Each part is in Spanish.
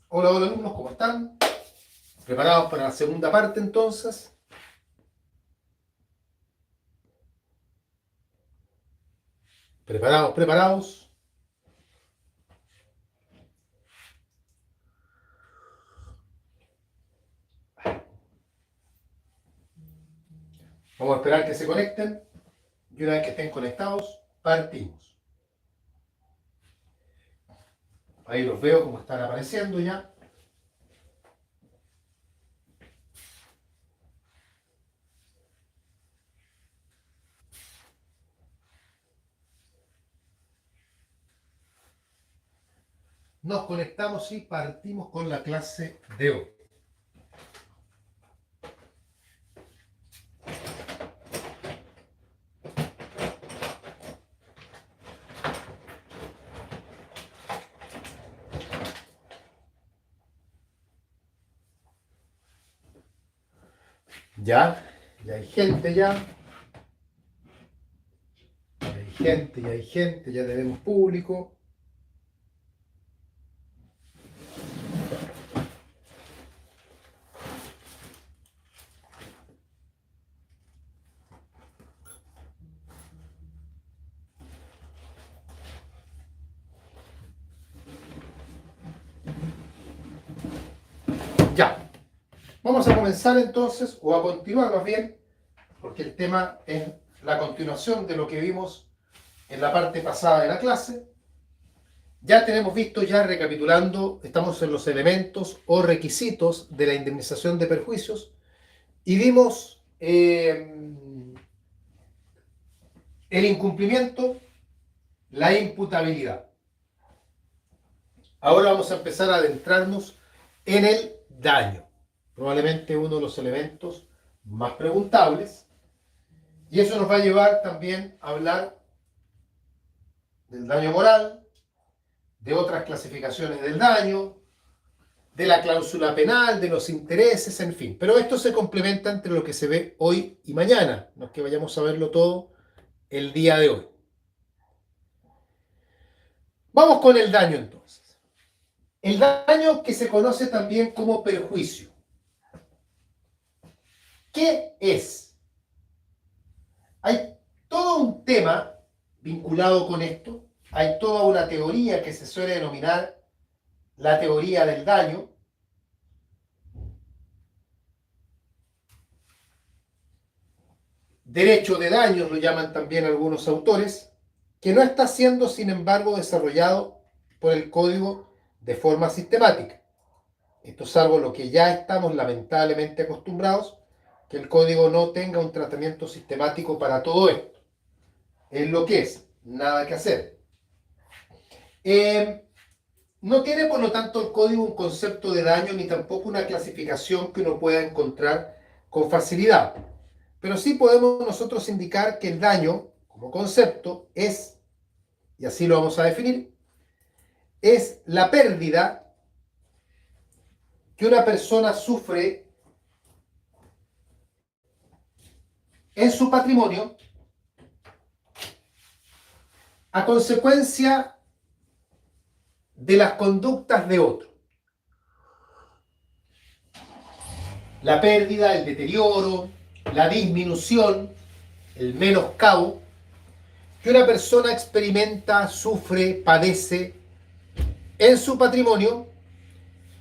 Hola, hola alumnos, ¿cómo están? ¿Preparados para la segunda parte entonces? ¿Preparados, preparados? Vamos a esperar que se conecten y una vez que estén conectados, partimos. Ahí los veo como están apareciendo ya. Nos conectamos y partimos con la clase de hoy. Ya hay gente ya. Ya hay gente, ya tenemos público. Ya. Vamos a comenzar entonces, o a continuar más bien, porque el tema es la continuación de lo que vimos en la parte pasada de la clase. Ya tenemos visto, ya recapitulando, estamos en los elementos o requisitos de la indemnización de perjuicios y vimos el incumplimiento, la imputabilidad. Ahora vamos a empezar a adentrarnos en el daño, probablemente uno de los elementos más preguntables, y eso nos va a llevar también a hablar del daño moral, de otras clasificaciones del daño, de la cláusula penal, de los intereses, en fin. Pero esto se complementa entre lo que se ve hoy y mañana, no es que vayamos a verlo todo el día de hoy. Vamos con el daño entonces. El daño que se conoce también como perjuicio. ¿Qué es? Hay todo un tema vinculado con esto, hay toda una teoría que se suele denominar la teoría del daño. Derecho de daños lo llaman también algunos autores, que no está siendo, sin embargo, desarrollado por el código de forma sistemática. Esto es algo a lo que ya estamos lamentablemente acostumbrados, que el código no tenga un tratamiento sistemático para todo esto. Es lo que es, nada que hacer. No tiene, por lo tanto, el código un concepto de daño ni tampoco una clasificación que uno pueda encontrar con facilidad. Pero sí podemos nosotros indicar que el daño, como concepto, es, y así lo vamos a definir, es la pérdida que una persona sufre en su patrimonio a consecuencia de las conductas de otro. La pérdida, el deterioro, la disminución, el menoscabo que una persona experimenta, sufre, padece en su patrimonio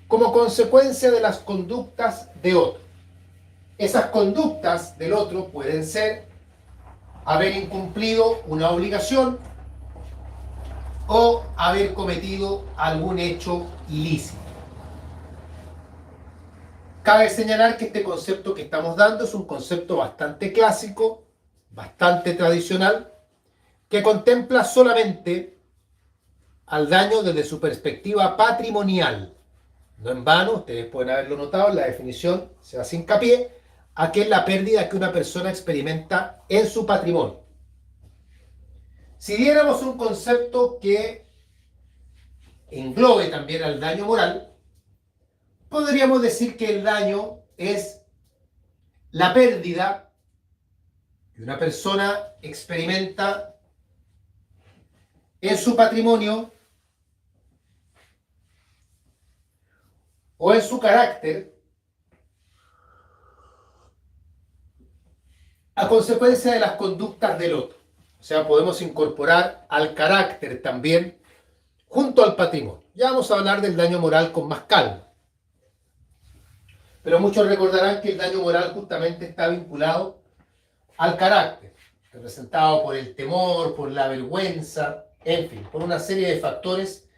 como consecuencia de las conductas de otro. Esas conductas del otro pueden ser haber incumplido una obligación o haber cometido algún hecho ilícito. Cabe señalar que este concepto que estamos dando es un concepto bastante clásico, bastante tradicional, que contempla solamente al daño desde su perspectiva patrimonial. No en vano, ustedes pueden haberlo notado, en la definición se hace hincapié a que es la pérdida que una persona experimenta en su patrimonio. Si diéramos un concepto que englobe también al daño moral, podríamos decir que el daño es la pérdida Y una persona experimenta en su patrimonio o en su carácter, a consecuencia de las conductas del otro. O sea, podemos incorporar al carácter también junto al patrimonio. Ya vamos a hablar del daño moral con más calma. Pero muchos recordarán que el daño moral justamente está vinculado al carácter, representado por el temor, por la vergüenza, en fin, por una serie de factores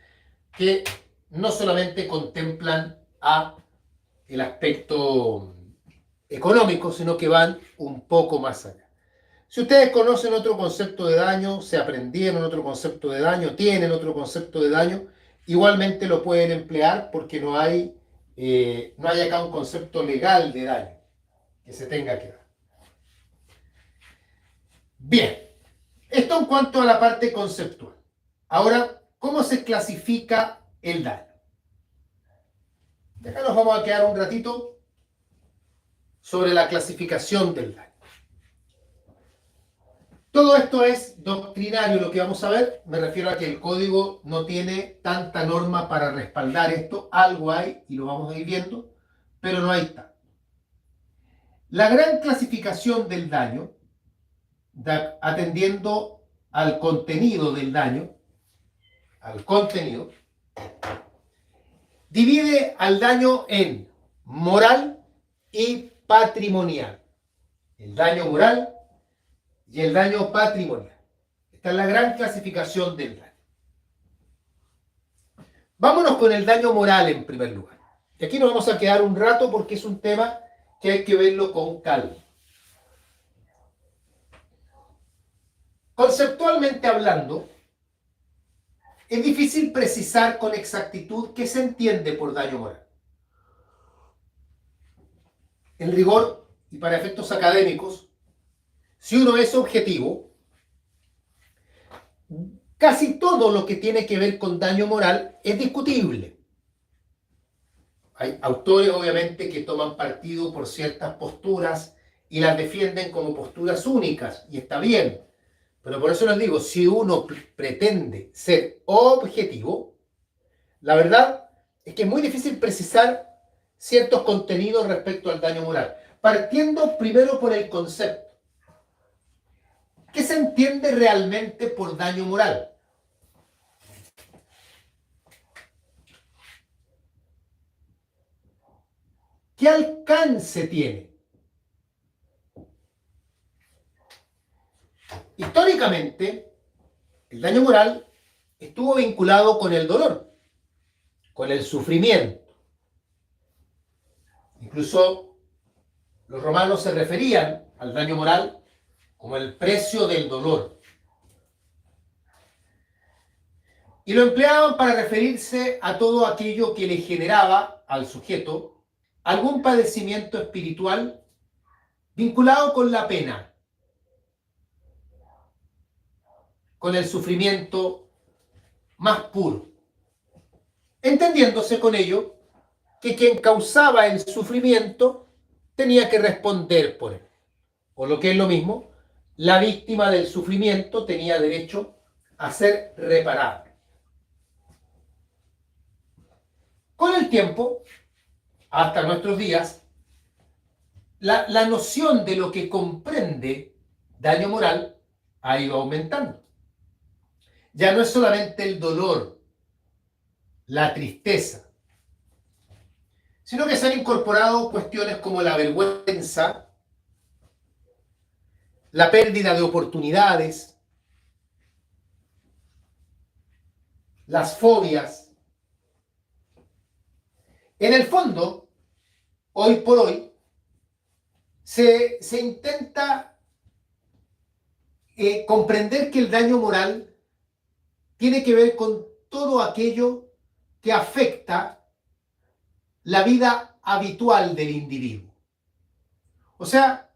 que no solamente contemplan el aspecto económico, sino que van un poco más allá. Si ustedes conocen otro concepto de daño, se aprendieron otro concepto de daño, tienen otro concepto de daño, igualmente lo pueden emplear porque no hay acá un concepto legal de daño que se tenga que dar. Bien, esto en cuanto a la parte conceptual. Ahora, ¿cómo se clasifica el daño? De acá nos vamos a quedar un ratito sobre la clasificación del daño. Todo esto es doctrinario, lo que vamos a ver. Me refiero a que el código no tiene tanta norma para respaldar esto. Algo hay y lo vamos a ir viendo, pero no hay tanto. La gran clasificación del daño, atendiendo al contenido del daño, divide al daño en moral y patrimonial. El daño moral y el daño patrimonial. Esta es la gran clasificación del daño. Vámonos con el daño moral en primer lugar. Y aquí nos vamos a quedar un rato porque es un tema que hay que verlo con calma. Conceptualmente hablando, es difícil precisar con exactitud qué se entiende por daño moral. En rigor y para efectos académicos, si uno es objetivo, casi todo lo que tiene que ver con daño moral es discutible. Hay autores, obviamente, que toman partido por ciertas posturas y las defienden como posturas únicas, y está bien. Pero por eso les digo, si uno pretende ser objetivo, la verdad es que es muy difícil precisar ciertos contenidos respecto al daño moral. Partiendo primero por el concepto. ¿Qué se entiende realmente por daño moral? ¿Qué alcance tiene? Históricamente, el daño moral estuvo vinculado con el dolor, con el sufrimiento. Incluso los romanos se referían al daño moral como el precio del dolor. Y lo empleaban para referirse a todo aquello que le generaba al sujeto algún padecimiento espiritual vinculado con la pena, con el sufrimiento más puro, entendiéndose con ello que quien causaba el sufrimiento tenía que responder por él. O lo que es lo mismo, la víctima del sufrimiento tenía derecho a ser reparada. Con el tiempo, hasta nuestros días, la noción de lo que comprende daño moral ha ido aumentando. Ya no es solamente el dolor, la tristeza, sino que se han incorporado cuestiones como la vergüenza, la pérdida de oportunidades, las fobias. En el fondo, hoy por hoy, se intenta comprender que el daño moral tiene que ver con todo aquello que afecta la vida habitual del individuo. O sea,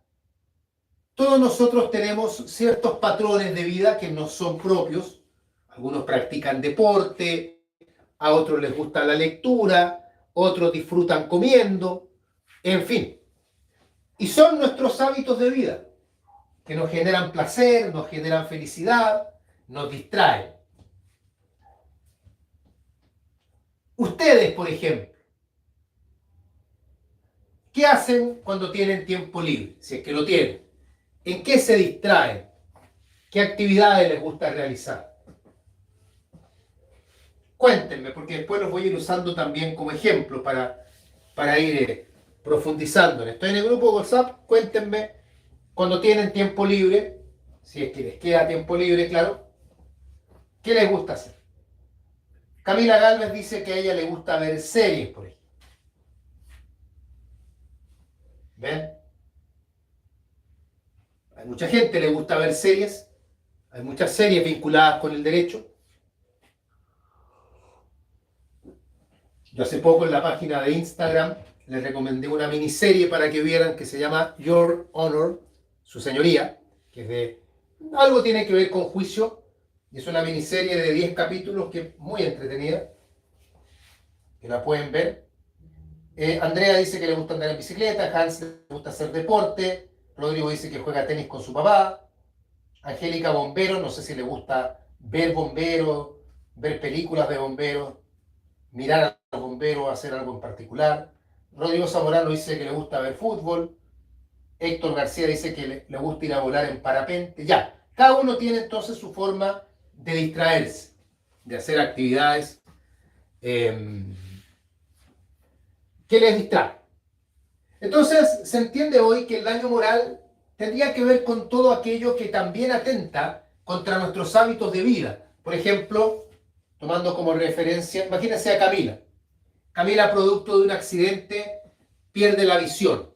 todos nosotros tenemos ciertos patrones de vida que nos son propios. Algunos practican deporte, a otros les gusta la lectura, otros disfrutan comiendo, en fin. Y son nuestros hábitos de vida. que nos generan placer, nos generan felicidad, nos distraen. Ustedes, por ejemplo, ¿qué hacen cuando tienen tiempo libre? Si es que lo tienen. ¿En qué se distraen? ¿Qué actividades les gusta realizar? Cuéntenme, porque después los voy a ir usando también como ejemplo para ir profundizando. Estoy en el grupo WhatsApp, cuéntenme cuando tienen tiempo libre, si es que les queda tiempo libre, claro, ¿qué les gusta hacer? Camila Gálvez dice que a ella le gusta ver series, por ejemplo. ¿Ven? Hay mucha gente que le gusta ver series, hay muchas series vinculadas con el derecho. Yo hace poco en la página de Instagram les recomendé una miniserie para que vieran que se llama Your Honor, su señoría, que es de algo tiene que ver con juicio, y es una miniserie de 10 capítulos que es muy entretenida, que la pueden ver. Andrea dice que le gusta andar en bicicleta, Hans le gusta hacer deporte, Rodrigo dice que juega tenis con su papá, Angélica bombero, no sé si le gusta ver bomberos, ver películas de bomberos, mirar a los bomberos, hacer algo en particular. Rodrigo Zamorano dice que le gusta ver fútbol, Héctor García dice que le gusta ir a volar en parapente. Ya, cada uno tiene entonces su forma de distraerse, de hacer actividades que les distraen. Entonces, se entiende hoy que el daño moral tendría que ver con todo aquello que también atenta contra nuestros hábitos de vida. Por ejemplo, tomando como referencia, imagínense a Camila. Camila, producto de un accidente, pierde la visión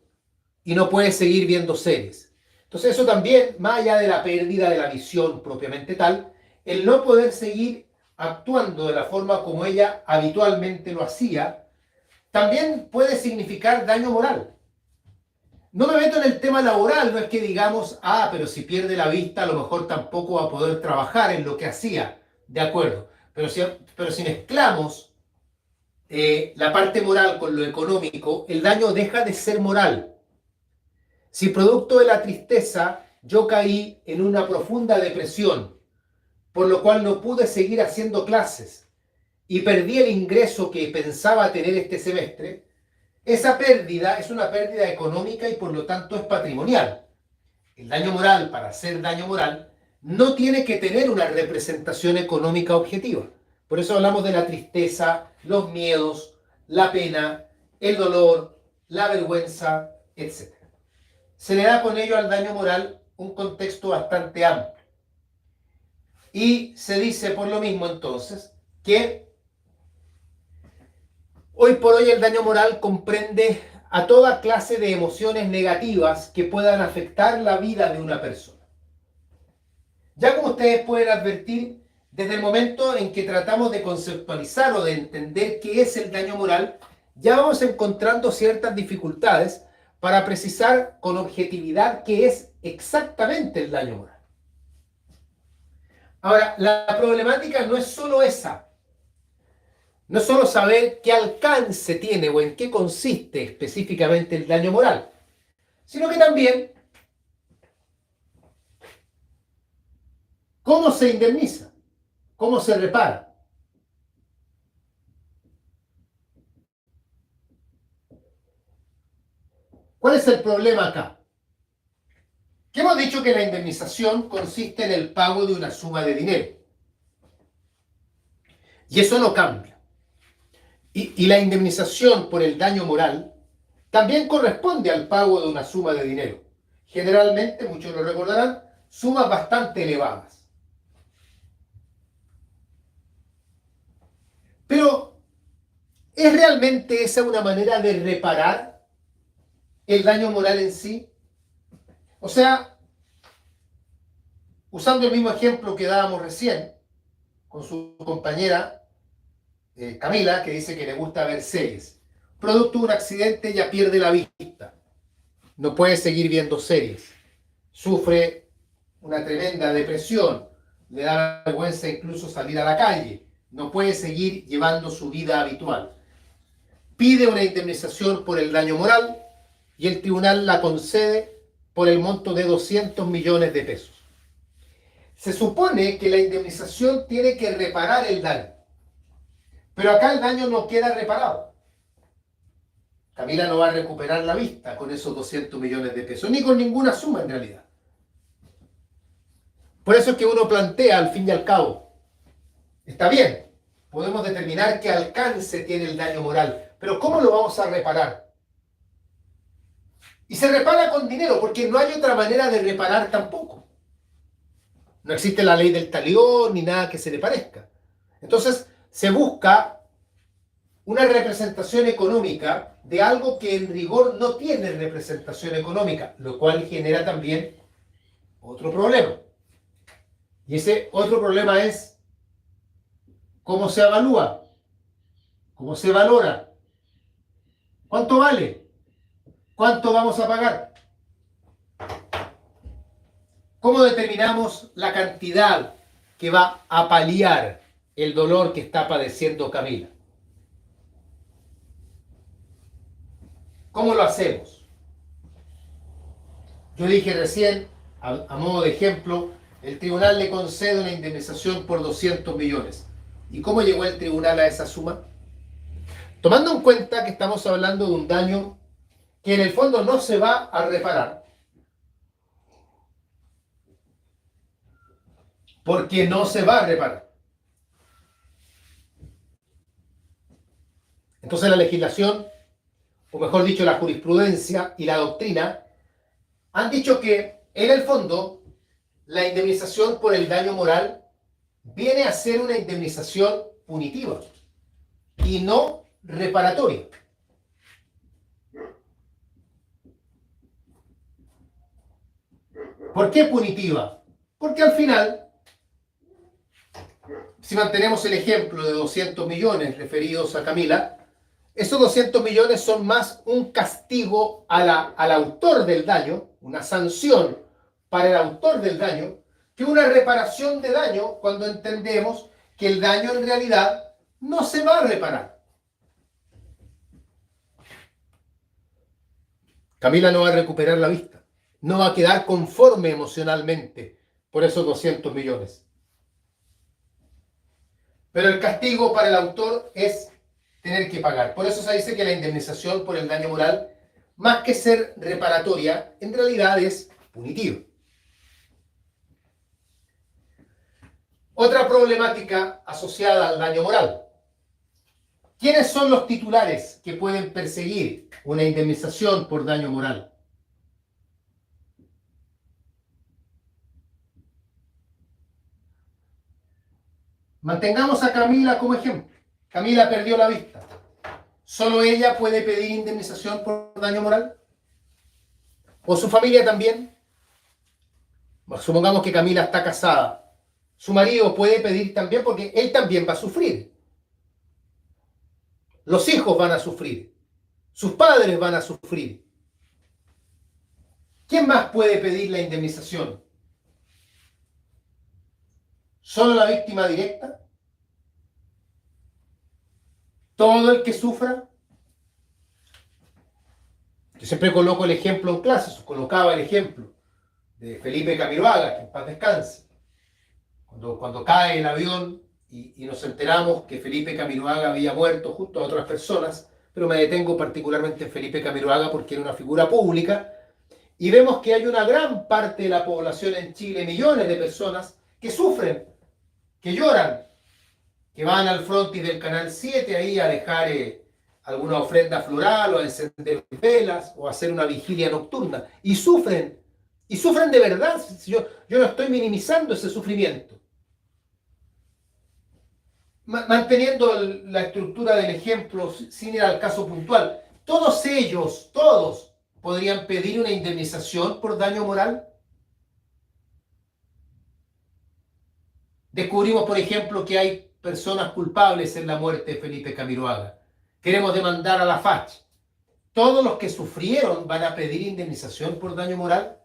y no puede seguir viendo series. Entonces eso también, más allá de la pérdida de la visión propiamente tal, el no poder seguir actuando de la forma como ella habitualmente lo hacía, también puede significar daño moral. No me meto en el tema laboral, no es que digamos, pero si pierde la vista a lo mejor tampoco va a poder trabajar en lo que hacía, de acuerdo. Pero si mezclamos la parte moral con lo económico, el daño deja de ser moral. Si producto de la tristeza yo caí en una profunda depresión, por lo cual no pude seguir haciendo clases y perdí el ingreso que pensaba tener este semestre, esa pérdida es una pérdida económica y por lo tanto es patrimonial. El daño moral, para ser daño moral, no tiene que tener una representación económica objetiva. Por eso hablamos de la tristeza, los miedos, la pena, el dolor, la vergüenza, etc. Se le da con ello al daño moral un contexto bastante amplio. Y se dice por lo mismo entonces que hoy por hoy el daño moral comprende a toda clase de emociones negativas que puedan afectar la vida de una persona. Ya como ustedes pueden advertir, desde el momento en que tratamos de conceptualizar o de entender qué es el daño moral, ya vamos encontrando ciertas dificultades para precisar con objetividad qué es exactamente el daño moral. Ahora, la problemática no es solo esa. No es solo saber qué alcance tiene o en qué consiste específicamente el daño moral, sino que también cómo se indemniza, cómo se repara. ¿Cuál es el problema acá? Que hemos dicho que la indemnización consiste en el pago de una suma de dinero. Y eso no cambia. Y la indemnización por el daño moral también corresponde al pago de una suma de dinero. Generalmente, muchos lo recordarán, sumas bastante elevadas. Pero, ¿es realmente esa una manera de reparar el daño moral en sí? O sea, usando el mismo ejemplo que dábamos recién, con su compañera Camila, que dice que le gusta ver series. Producto de un accidente, ella pierde la vista. No puede seguir viendo series. Sufre una tremenda depresión. Le da vergüenza incluso salir a la calle. No puede seguir llevando su vida habitual. Pide una indemnización por el daño moral y el tribunal la concede por el monto de 200 millones de pesos. Se supone que la indemnización tiene que reparar el daño, pero acá el daño no queda reparado. Camila no va a recuperar la vista con esos 200 millones de pesos, ni con ninguna suma en realidad. Por eso es que uno plantea, al fin y al cabo, está bien, podemos determinar qué alcance tiene el daño moral, pero ¿cómo lo vamos a reparar? Y se repara con dinero, porque no hay otra manera de reparar tampoco. No existe la ley del talión ni nada que se le parezca. Entonces, se busca una representación económica de algo que en rigor no tiene representación económica, lo cual genera también otro problema. Y ese otro problema es cómo se evalúa, cómo se valora, cuánto vale, cuánto vamos a pagar, cómo determinamos la cantidad que va a paliar el dolor que está padeciendo Camila. ¿Cómo lo hacemos? Yo dije recién, a modo de ejemplo, el tribunal le concede una indemnización por 200 millones. ¿Y cómo llegó el tribunal a esa suma? Tomando en cuenta que estamos hablando de un daño que en el fondo no se va a reparar, porque no se va a reparar. Entonces la legislación, o mejor dicho, la jurisprudencia y la doctrina, han dicho que en el fondo la indemnización por el daño moral viene a ser una indemnización punitiva y no reparatoria. ¿Por qué punitiva? Porque al final, si mantenemos el ejemplo de 200 millones referidos a Camila, esos 200 millones son más un castigo al autor del daño, una sanción para el autor del daño, que una reparación de daño cuando entendemos que el daño en realidad no se va a reparar. Camila no va a recuperar la vista, no va a quedar conforme emocionalmente por esos 200 millones. Pero el castigo para el autor es tener que pagar. Por eso se dice que la indemnización por el daño moral, más que ser reparatoria, en realidad es punitiva. Otra problemática asociada al daño moral. ¿Quiénes son los titulares que pueden perseguir una indemnización por daño moral? Mantengamos a Camila como ejemplo. Camila perdió la vista. ¿Solo ella puede pedir indemnización por daño moral? ¿O su familia también? Supongamos que Camila está casada. Su marido puede pedir también porque él también va a sufrir. Los hijos van a sufrir. Sus padres van a sufrir. ¿Quién más puede pedir la indemnización? ¿Solo la víctima directa? ¿Todo el que sufra? Yo siempre coloco el ejemplo en clases, colocaba el ejemplo de Felipe Camiroaga, que en paz descanse. Cuando cae el avión y nos enteramos que Felipe Camiroaga había muerto junto a otras personas, pero me detengo particularmente en Felipe Camiroaga porque era una figura pública, y vemos que hay una gran parte de la población en Chile, millones de personas, que sufren, que lloran, que van al frontis del Canal 7 ahí a dejar alguna ofrenda floral o a encender velas o a hacer una vigilia nocturna, y sufren de verdad. Yo no estoy minimizando ese sufrimiento. Manteniendo la estructura del ejemplo sin ir al caso puntual, todos ellos, todos, podrían pedir una indemnización por daño moral. Descubrimos, por ejemplo, que hay personas culpables en la muerte de Felipe Camiroaga. Queremos demandar a la FACH. ¿Todos los que sufrieron van a pedir indemnización por daño moral?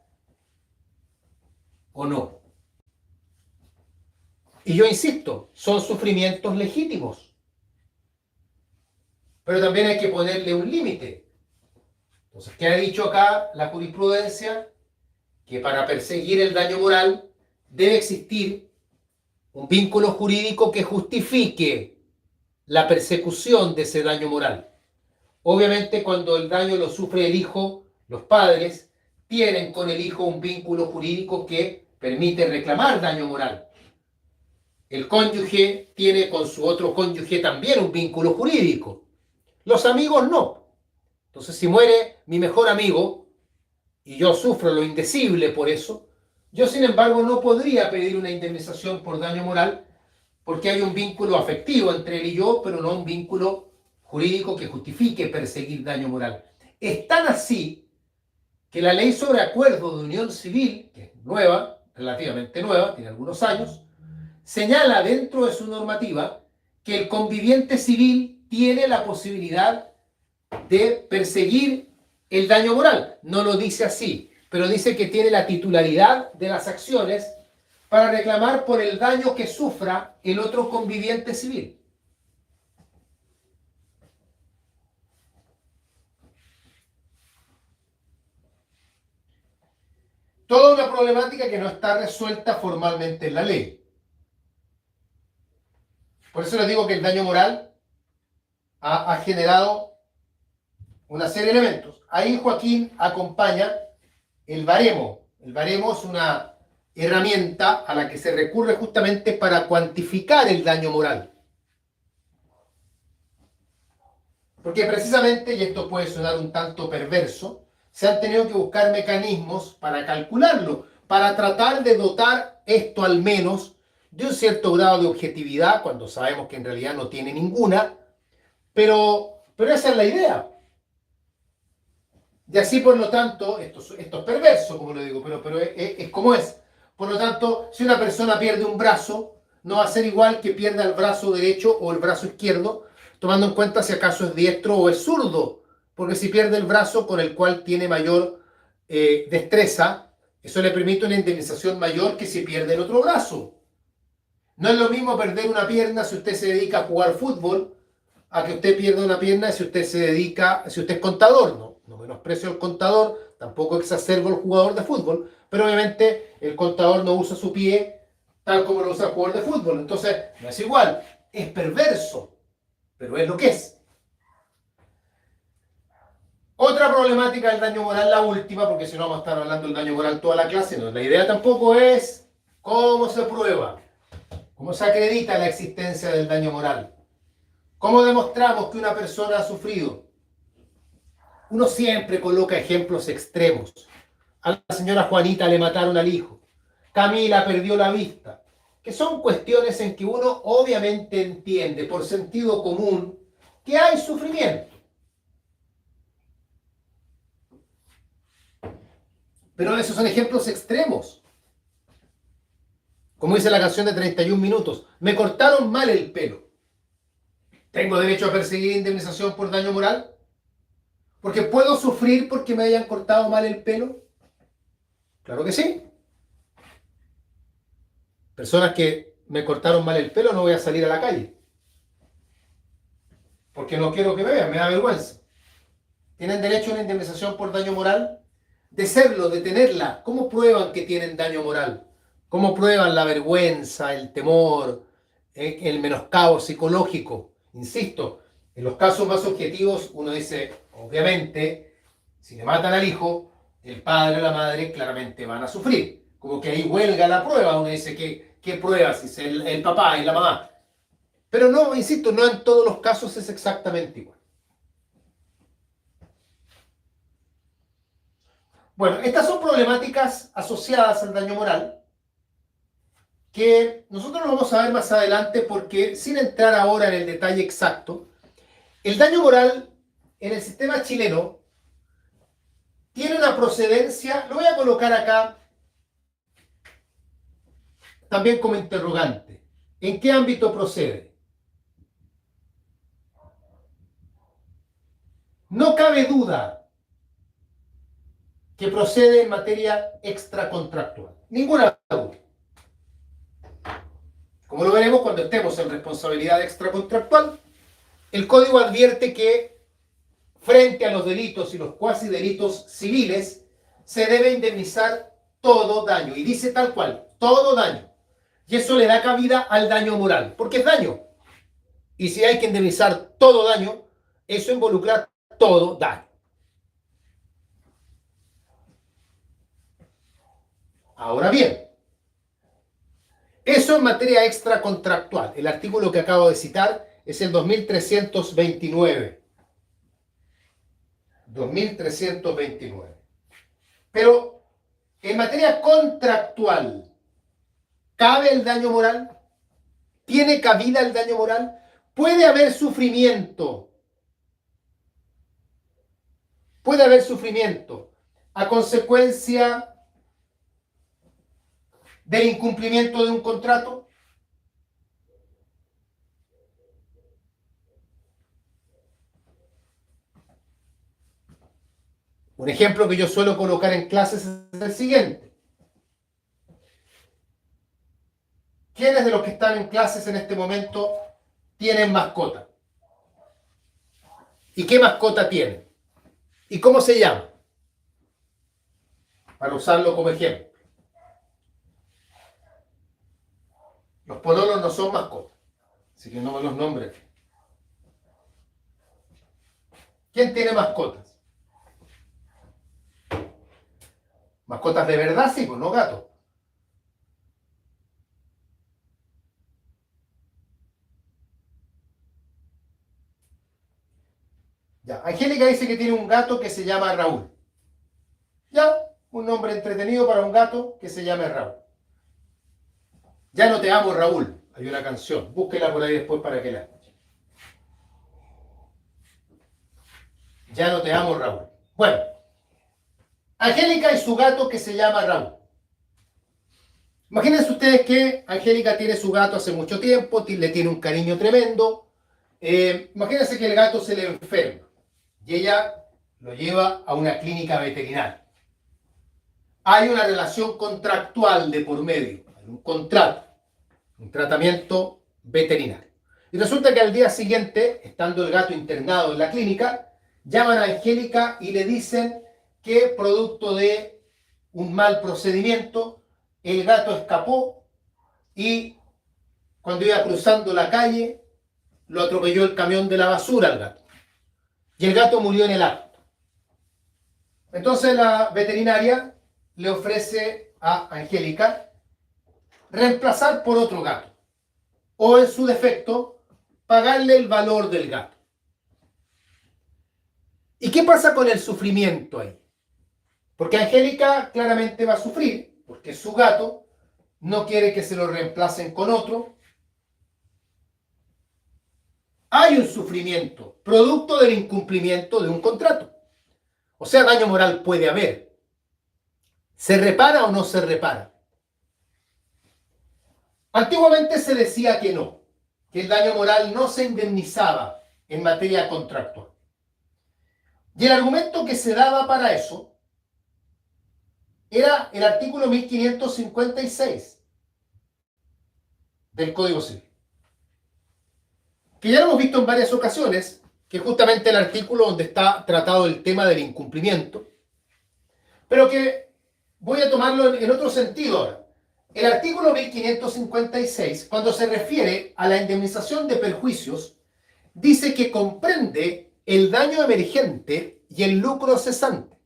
¿O no? Y yo insisto, son sufrimientos legítimos. Pero también hay que ponerle un límite. Entonces, ¿qué ha dicho acá la jurisprudencia? que para perseguir el daño moral debe existir un vínculo jurídico que justifique la persecución de ese daño moral. Obviamente, cuando el daño lo sufre el hijo, los padres tienen con el hijo un vínculo jurídico que permite reclamar daño moral. El cónyuge tiene con su otro cónyuge también un vínculo jurídico. Los amigos no. Entonces, si muere mi mejor amigo y yo sufro lo indecible por eso, yo sin embargo no podría pedir una indemnización por daño moral porque hay un vínculo afectivo entre él y yo, pero no un vínculo jurídico que justifique perseguir daño moral. Es tan así que la ley sobre acuerdo de unión civil, que es nueva, relativamente nueva, tiene algunos años, señala dentro de su normativa que el conviviente civil tiene la posibilidad de perseguir el daño moral. No lo dice así, pero dice que tiene la titularidad de las acciones para reclamar por el daño que sufra el otro conviviente civil. Toda una problemática que no está resuelta formalmente en la ley. Por eso les digo que el daño moral ha generado una serie de elementos. Ahí Joaquín acompaña el baremo. El baremo es una herramienta a la que se recurre justamente para cuantificar el daño moral. Porque precisamente, y esto puede sonar un tanto perverso, se han tenido que buscar mecanismos para calcularlo, para tratar de dotar esto al menos de un cierto grado de objetividad, cuando sabemos que en realidad no tiene ninguna, pero esa es la idea. Y así, por lo tanto, esto es perverso, como lo digo, pero es como es. Por lo tanto, si una persona pierde un brazo, no va a ser igual que pierda el brazo derecho o el brazo izquierdo, tomando en cuenta si acaso es diestro o es zurdo. Porque si pierde el brazo con el cual tiene mayor destreza, eso le permite una indemnización mayor que si pierde el otro brazo. No es lo mismo perder una pierna si usted se dedica a jugar fútbol, a que usted pierda una pierna si usted si usted es contador. No menosprecio al contador, tampoco exacerbo al jugador de fútbol, pero obviamente el contador no usa su pie tal como lo usa el jugador de fútbol. Entonces, no es igual, es perverso, pero es lo que es. Otra problemática del daño moral, la última, porque si no vamos a estar hablando del daño moral toda la clase, no, la idea tampoco es cómo se prueba, cómo se acredita la existencia del daño moral, cómo demostramos que una persona ha sufrido. Uno siempre coloca ejemplos extremos. A la señora Juanita le mataron al hijo, Camila perdió la vista, que son cuestiones en que uno obviamente entiende por sentido común que hay sufrimiento. Pero esos son ejemplos extremos. Como dice la canción de 31 minutos, me cortaron mal el pelo. ¿Tengo derecho a perseguir indemnización por daño moral? ¿Porque puedo sufrir porque me hayan cortado mal el pelo? Claro que sí. Personas que me cortaron mal el pelo no voy a salir a la calle. Porque no quiero que me vean, me da vergüenza. ¿Tienen derecho a una indemnización por daño moral? De serlo, de tenerla. ¿Cómo prueban que tienen daño moral? ¿Cómo prueban la vergüenza, el temor, el menoscabo psicológico? Insisto, en los casos más objetivos uno dice, obviamente, si le matan al hijo, el padre o la madre claramente van a sufrir. Como que ahí huelga la prueba, uno dice, ¿qué pruebas? Dice el papá y la mamá. Pero no, insisto, no en todos los casos es exactamente igual. Bueno, estas son problemáticas asociadas al daño moral que nosotros lo vamos a ver más adelante porque sin entrar ahora en el detalle exacto, el daño moral en el sistema chileno tiene una procedencia, lo voy a colocar acá también como interrogante. ¿En qué ámbito procede? No cabe duda que procede en materia extracontractual. Ninguna duda. Como lo veremos cuando estemos en responsabilidad extracontractual, el Código advierte que frente a los delitos y los cuasi delitos civiles se debe indemnizar todo daño. Y dice tal cual, todo daño. Y eso le da cabida al daño moral, porque es daño. Y si hay que indemnizar todo daño, eso involucra todo daño. Ahora bien, eso en materia extracontractual. El artículo que acabo de citar es el 2329. 2329. Pero en materia contractual, ¿cabe el daño moral? ¿Tiene cabida el daño moral? ¿Puede haber sufrimiento? ¿Puede haber sufrimiento a consecuencia del incumplimiento de un contrato? Un ejemplo que yo suelo colocar en clases es el siguiente. ¿Quiénes de los que están en clases en este momento tienen mascota? ¿Y qué mascota tienen? ¿Y cómo se llama? Para usarlo como ejemplo. Los pololos no son mascotas, así que no me los nombres. ¿Quién tiene mascotas? Mascotas de verdad, sí, pues no gatos. Ya, Angélica dice que tiene un gato que se llama Raúl. Ya, un nombre entretenido para un gato que se llame Raúl. Ya no te amo, Raúl. Hay una canción. Búsquela por ahí después para que la escuchen. Ya no te amo, Raúl. Bueno, Angélica y su gato que se llama Raúl. Imagínense ustedes que Angélica tiene su gato hace mucho tiempo, le tiene un cariño tremendo. Imagínense que el gato se le enferma y ella lo lleva a una clínica veterinaria. Hay una relación contractual de por medio, hay un contrato, un tratamiento veterinario. Y resulta que al día siguiente, estando el gato internado en la clínica, llaman a Angélica y le dicen que producto de un mal procedimiento, el gato escapó y cuando iba cruzando la calle, lo atropelló el camión de la basura al gato. Y el gato murió en el acto. Entonces la veterinaria le ofrece a Angélica reemplazar por otro gato. O en su defecto, pagarle el valor del gato. ¿Y qué pasa con el sufrimiento ahí? Porque Angélica claramente va a sufrir, porque su gato no quiere que se lo reemplacen con otro. Hay un sufrimiento, producto del incumplimiento de un contrato. O sea, daño moral puede haber. ¿Se repara o no se repara? Antiguamente se decía que no, que el daño moral no se indemnizaba en materia contractual. Y el argumento que se daba para eso era el artículo 1556 del Código Civil, que ya lo hemos visto en varias ocasiones, que es justamente el artículo donde está tratado el tema del incumplimiento, pero que voy a tomarlo en otro sentido ahora. El artículo 1556, cuando se refiere a la indemnización de perjuicios, dice que comprende el daño emergente y el lucro cesante.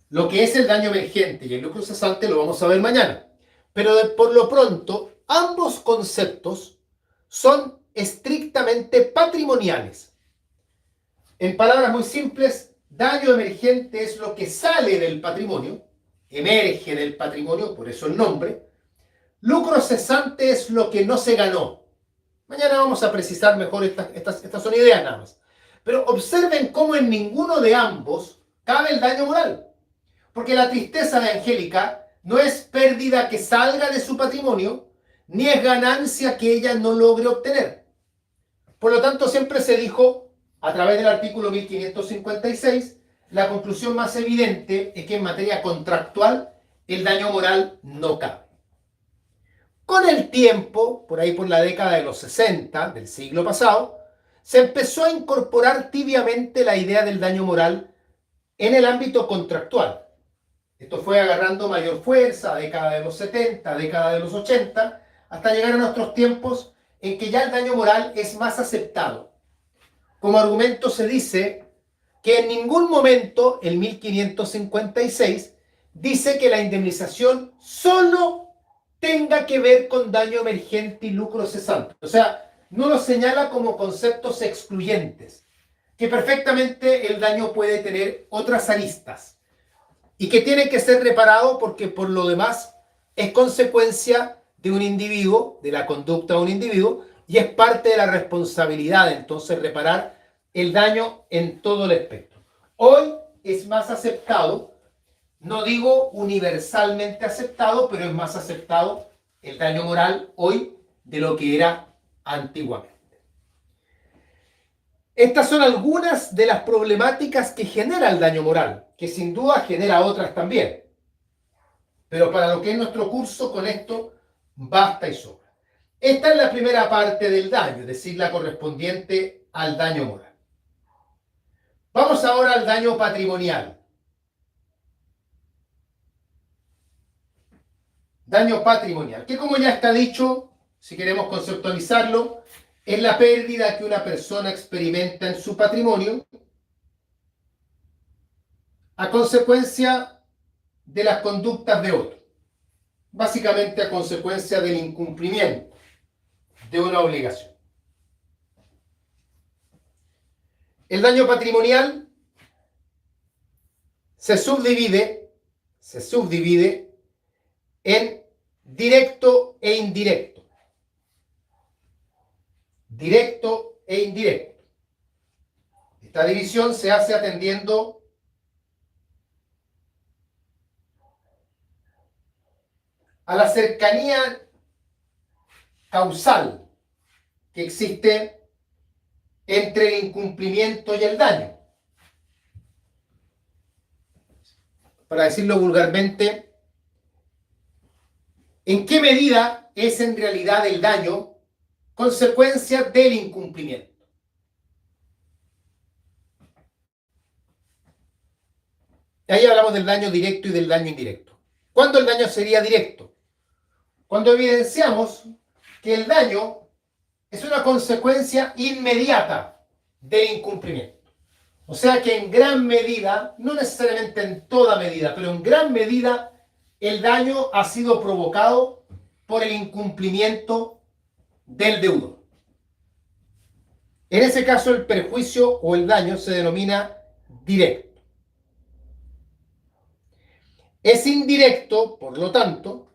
Lo que es el daño emergente y el lucro cesante lo vamos a ver mañana. Pero por lo pronto, ambos conceptos son estrictamente patrimoniales. En palabras muy simples, daño emergente es lo que sale del patrimonio, emerge del patrimonio, por eso el nombre. Lucro cesante es lo que no se ganó. Mañana vamos a precisar mejor, estas son ideas nada más. Pero observen cómo en ninguno de ambos cabe el daño moral. Porque la tristeza de Angélica no es pérdida que salga de su patrimonio, ni es ganancia que ella no logre obtener. Por lo tanto, siempre se dijo, a través del artículo 1556, la conclusión más evidente es que en materia contractual el daño moral no cabe. Con el tiempo, por ahí por la década de los 60 del siglo pasado, se empezó a incorporar tibiamente la idea del daño moral en el ámbito contractual. Esto fue agarrando mayor fuerza, década de los 70, década de los 80, hasta llegar a nuestros tiempos en que ya el daño moral es más aceptado. Como argumento se dice que en ningún momento el 1556 dice que la indemnización solo tenga que ver con daño emergente y lucro cesante. O sea, no lo señala como conceptos excluyentes, que perfectamente el daño puede tener otras aristas y que tiene que ser reparado porque por lo demás es consecuencia de un individuo, de la conducta de un individuo, y es parte de la responsabilidad entonces reparar el daño en todo el espectro. Hoy es más aceptado, no digo universalmente aceptado, pero es más aceptado el daño moral hoy de lo que era antiguamente. Estas son algunas de las problemáticas que genera el daño moral, que sin duda genera otras también. Pero para lo que es nuestro curso, con esto basta y sobra. Esta es la primera parte del daño, es decir, la correspondiente al daño moral. Vamos ahora al daño patrimonial. Daño patrimonial, que como ya está dicho, si queremos conceptualizarlo, es la pérdida que una persona experimenta en su patrimonio a consecuencia de las conductas de otro, básicamente a consecuencia del incumplimiento de una obligación. El daño patrimonial se subdivide en directo e indirecto. Directo e indirecto. Esta división se hace atendiendo a la cercanía causal que existe entre el incumplimiento y el daño. Para decirlo vulgarmente, ¿en qué medida es en realidad el daño consecuencia del incumplimiento? Ahí hablamos del daño directo y del daño indirecto. ¿Cuándo el daño sería directo? Cuando evidenciamos que el daño es una consecuencia inmediata del incumplimiento. O sea que en gran medida, no necesariamente en toda medida, pero en gran medida, el daño ha sido provocado por el incumplimiento del deudor. En ese caso, el perjuicio o el daño se denomina directo. Es indirecto, por lo tanto,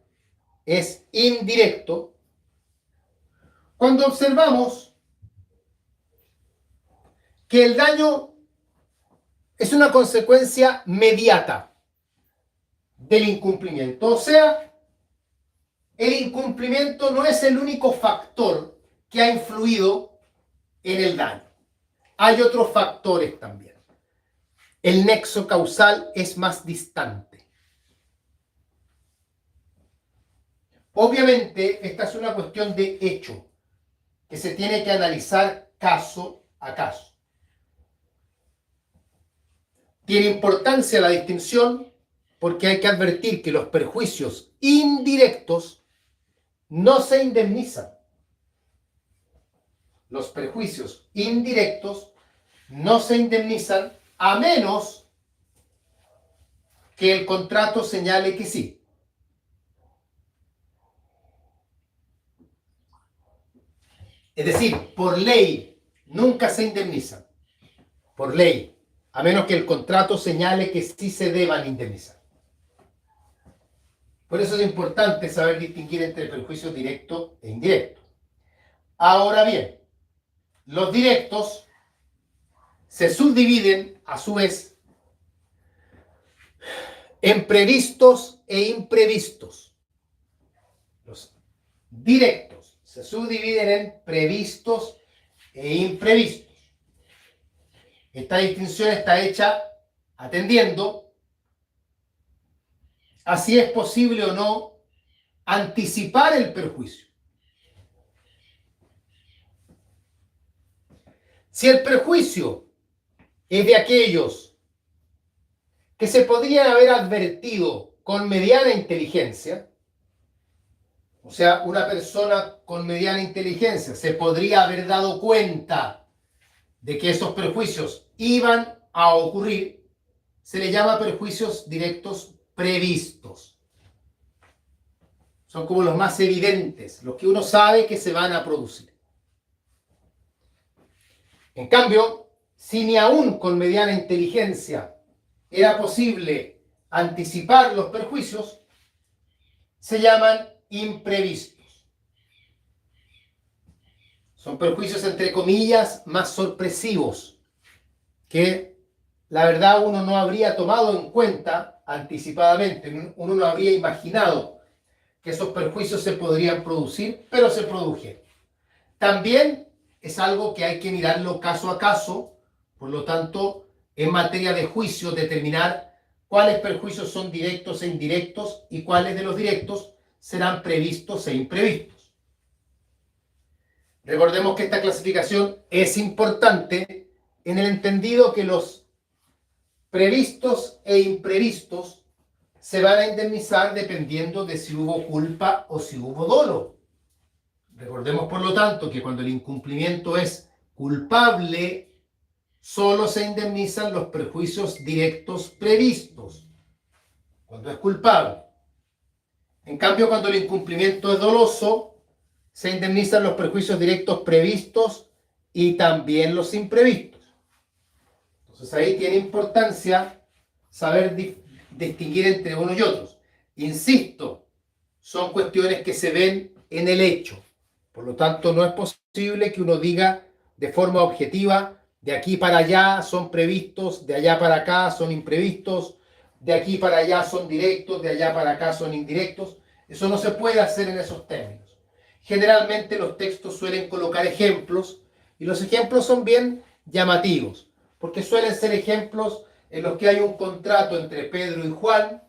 es indirecto cuando observamos que el daño es una consecuencia mediata del incumplimiento. O sea, el incumplimiento no es el único factor que ha influido en el daño. Hay otros factores también. El nexo causal es más distante. Obviamente, esta es una cuestión de hecho que se tiene que analizar caso a caso. Tiene importancia la distinción porque hay que advertir que los perjuicios indirectos no se indemnizan. Los perjuicios indirectos no se indemnizan a menos que el contrato señale que sí. Es decir, por ley nunca se indemnizan. Por ley. A menos que el contrato señale que sí se deban indemnizar. Por eso es importante saber distinguir entre perjuicios directos e indirectos. Ahora bien, los directos se subdividen, a su vez, en previstos e imprevistos. Los directos se subdividen en previstos e imprevistos. Esta distinción está hecha atendiendo a si es posible o no anticipar el perjuicio. Si el perjuicio es de aquellos que se podrían haber advertido con mediana inteligencia, o sea, una persona con mediana inteligencia se podría haber dado cuenta de que esos perjuicios iban a ocurrir, se le llama perjuicios directos previstos. Son como los más evidentes, los que uno sabe que se van a producir. En cambio, si ni aún con mediana inteligencia era posible anticipar los perjuicios, se llaman imprevistos. Son perjuicios, entre comillas, más sorpresivos, que la verdad uno no habría tomado en cuenta anticipadamente, uno no habría imaginado que esos perjuicios se podrían producir, pero se produjeron. También es algo que hay que mirarlo caso a caso, por lo tanto, en materia de juicio, determinar cuáles perjuicios son directos e indirectos y cuáles de los directos serán previstos e imprevistos. Recordemos que esta clasificación es importante en el entendido que los previstos e imprevistos se van a indemnizar dependiendo de si hubo culpa o si hubo dolo. Recordemos, por lo tanto, que cuando el incumplimiento es culpable, solo se indemnizan los perjuicios directos previstos, cuando es culpable. En cambio, cuando el incumplimiento es doloso, se indemnizan los perjuicios directos previstos y también los imprevistos. Entonces ahí tiene importancia saber distinguir entre unos y otros. Insisto, son cuestiones que se ven en el hecho. Por lo tanto, no es posible que uno diga de forma objetiva, de aquí para allá son previstos, de allá para acá son imprevistos, de aquí para allá son directos, de allá para acá son indirectos. Eso no se puede hacer en esos términos. Generalmente los textos suelen colocar ejemplos y los ejemplos son bien llamativos, porque suelen ser ejemplos en los que hay un contrato entre Pedro y Juan,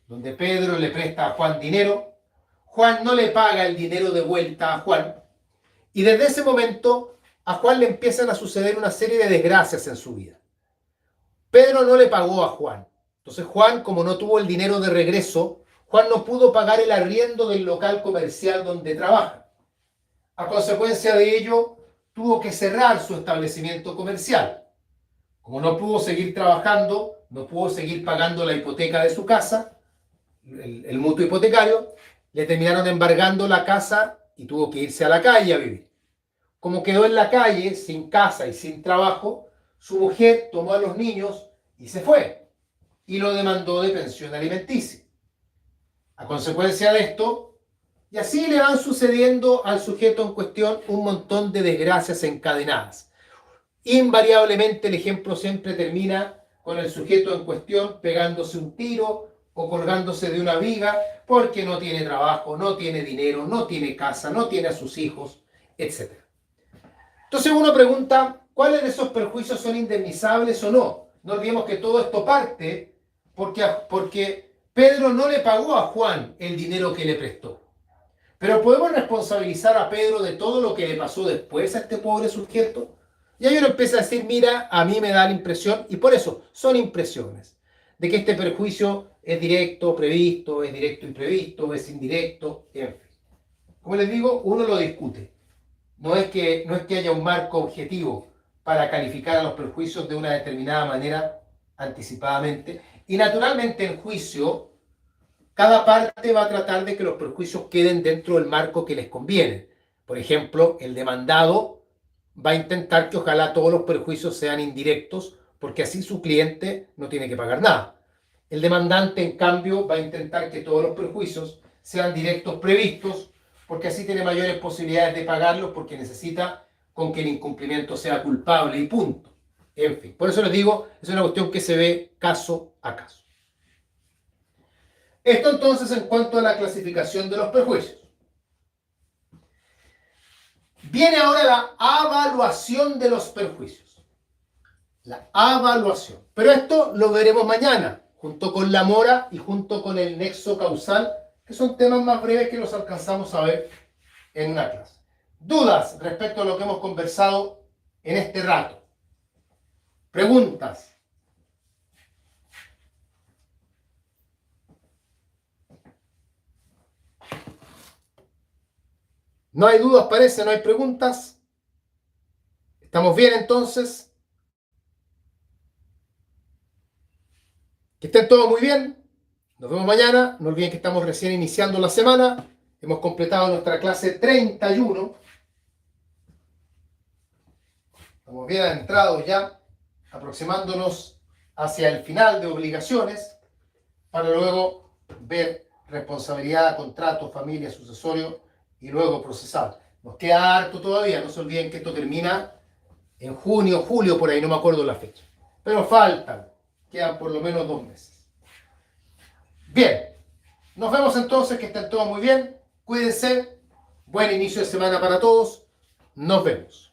donde Pedro le presta a Juan dinero, Juan no le paga el dinero de vuelta a Juan, y desde ese momento a Juan le empiezan a suceder una serie de desgracias en su vida. Pedro no le pagó a Juan, entonces Juan, como no tuvo el dinero de regreso, Juan no pudo pagar el arriendo del local comercial donde trabaja. A consecuencia de ello, tuvo que cerrar su establecimiento comercial. Como no pudo seguir trabajando, no pudo seguir pagando la hipoteca de su casa, el mutuo hipotecario, le terminaron embargando la casa y tuvo que irse a la calle a vivir. Como quedó en la calle, sin casa y sin trabajo, su mujer tomó a los niños y se fue, y lo demandó de pensión alimenticia. A consecuencia de esto, y así le van sucediendo al sujeto en cuestión un montón de desgracias encadenadas. Invariablemente el ejemplo siempre termina con el sujeto en cuestión pegándose un tiro o colgándose de una viga porque no tiene trabajo, no tiene dinero, no tiene casa, no tiene a sus hijos, etc. Entonces uno pregunta, ¿cuáles de esos perjuicios son indemnizables o no? No olvidemos que todo esto parte porque Pedro no le pagó a Juan el dinero que le prestó. Pero ¿podemos responsabilizar a Pedro de todo lo que le pasó después a este pobre sujeto? Y ahí uno empieza a decir, mira, a mí me da la impresión, y por eso son impresiones, de que este perjuicio es directo, previsto, es directo, imprevisto, es indirecto, en fin. Como les digo, uno lo discute. No es que haya un marco objetivo para calificar a los perjuicios de una determinada manera anticipadamente. Y naturalmente en juicio, cada parte va a tratar de que los perjuicios queden dentro del marco que les conviene. Por ejemplo, el demandado va a intentar que ojalá todos los perjuicios sean indirectos, porque así su cliente no tiene que pagar nada. El demandante, en cambio, va a intentar que todos los perjuicios sean directos previstos, porque así tiene mayores posibilidades de pagarlos, porque necesita con que el incumplimiento sea culpable y punto. En fin, por eso les digo, es una cuestión que se ve caso a caso. Esto entonces en cuanto a la clasificación de los perjuicios. Viene ahora la evaluación de los perjuicios. La evaluación. Pero esto lo veremos mañana, junto con la mora y junto con el nexo causal, que son temas más breves que los alcanzamos a ver en una clase. ¿Dudas respecto a lo que hemos conversado en este rato? Preguntas. No hay dudas, parece, no hay preguntas. ¿Estamos bien entonces? Que estén todos muy bien. Nos vemos mañana. No olviden que estamos recién iniciando la semana. Hemos completado nuestra clase 31. Estamos bien adentrados ya, aproximándonos hacia el final de obligaciones, para luego ver responsabilidad, contrato, familia, sucesorio y luego procesal. Nos queda harto todavía. No se olviden que esto termina en junio, julio, por ahí, no me acuerdo la fecha. Pero faltan, quedan por lo menos 2 meses. Bien, nos vemos entonces, que estén todos muy bien. Cuídense. Buen inicio de semana para todos. Nos vemos.